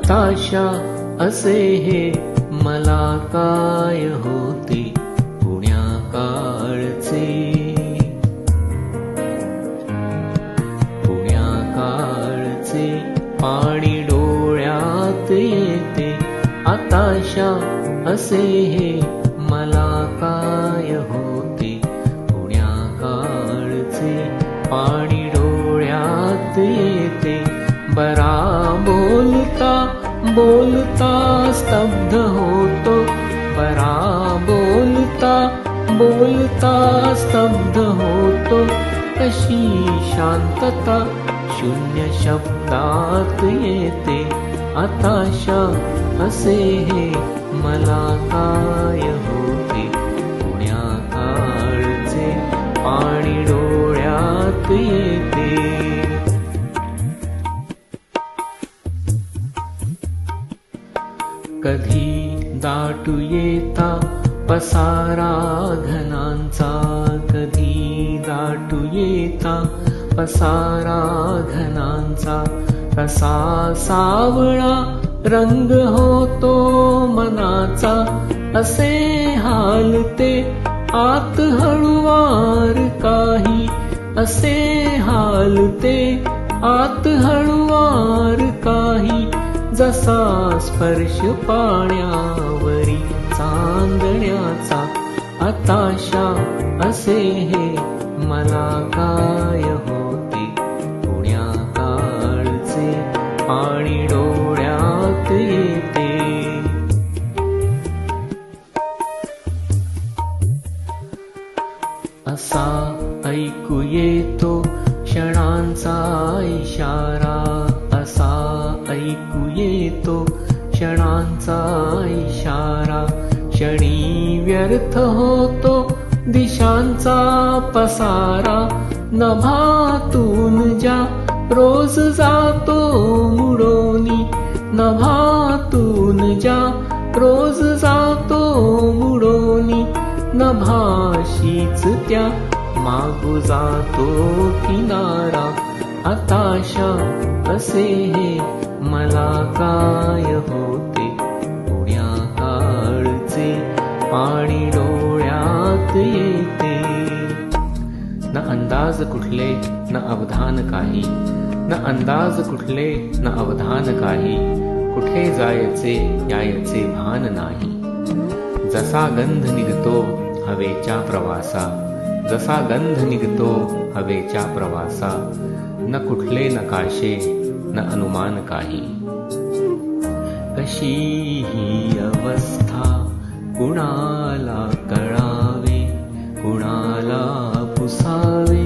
हताशा असे हे मला काय होते पुण्या काळचे, पुण्या काळचे पाणी डोळ्यात येते. हताशा असे हे मला काय होते पुण्या काळचे पाणी डोळ्यात येते. बरा बोलता बोलता स्तब्ध होतो, बरा बोलता बोलता स्तब्ध होतो. कशी शांतता शून्य शब्दात येते. हताशा असे हे मला काय होते पुण्या काळचे पाणी डोळ्यात येते. कधी दाटू येता पसारा घनांचा, कधी दाटू येता पसारा घनांचा. कसा सावळा रंग होतो मनाचा, असे हालते आत हळुवार काही, असे हालते आत हळुवार काही. जसा स्पर्श पाण्यावरी चांदण्याचा. हताशा असे हे मला काय होते पुण्या काळचे पाणी डोळ्यात येते. असा ऐकू येतो क्षणांचा इशारा, असा ऐकू येतो क्षणांचा इशारा. क्षणी व्यर्थ होतो दिशांचा पसारा. नभातून ज्या रोज जातो मुडोनी, नभातून ज्या रोज जातो मुडोनी. नभाशीच त्या मागू जातो किनारा. हताशा असे हे मला काय होते पुण्या काळचे पाणी डोळ्यात येते. न अंदाज कुठले न अवधान काही, न अंदाज कुठले न अवधान काही. कुठे जायचे यायचे भान नाही. जसा गंध निघतो हवेच्या प्रवासा, जसा गंध निघतो हवेच्या प्रवासा. न कुठले नकाशे न अनुमान काही. कशी ही अवस्था कुणाला कळावे, कुणाला पुसावे,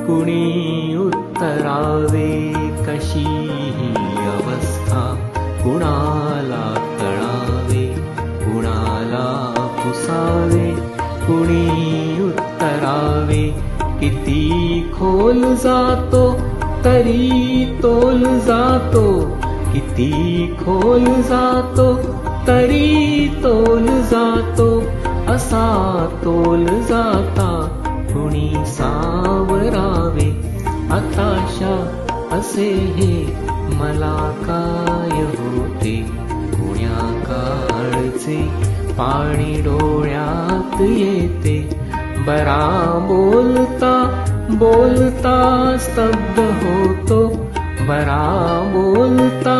कुणी उत्तरावे. कशी ही अवस्था कुणाला कळावे, कुणाला पुसावे, कुणी उत्तरावे. किती खोल जातो तरी तोल जातो, किती खोल जातो तरी तोल जातो. असा तोल जाता कुणी सावरावे. हताशा असे हे मला काय होते पुण्या काळचे पाणी डोळ्यात येते. बरा बोलता बोलता स्तब्ध होतो, बरा बोलता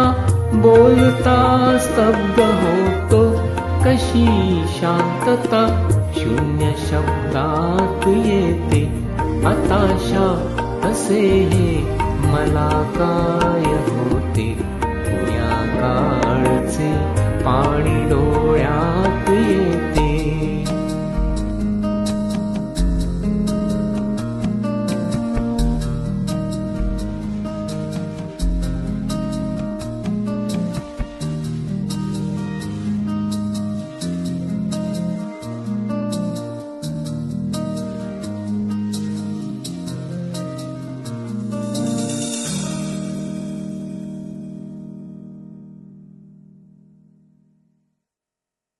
बोलता स्तब्ध होतो. कशी शांतता शून्य शब्दात येते. हताशा असे हे मला काय होते पुण्या काळचे पाणी डोळ्यात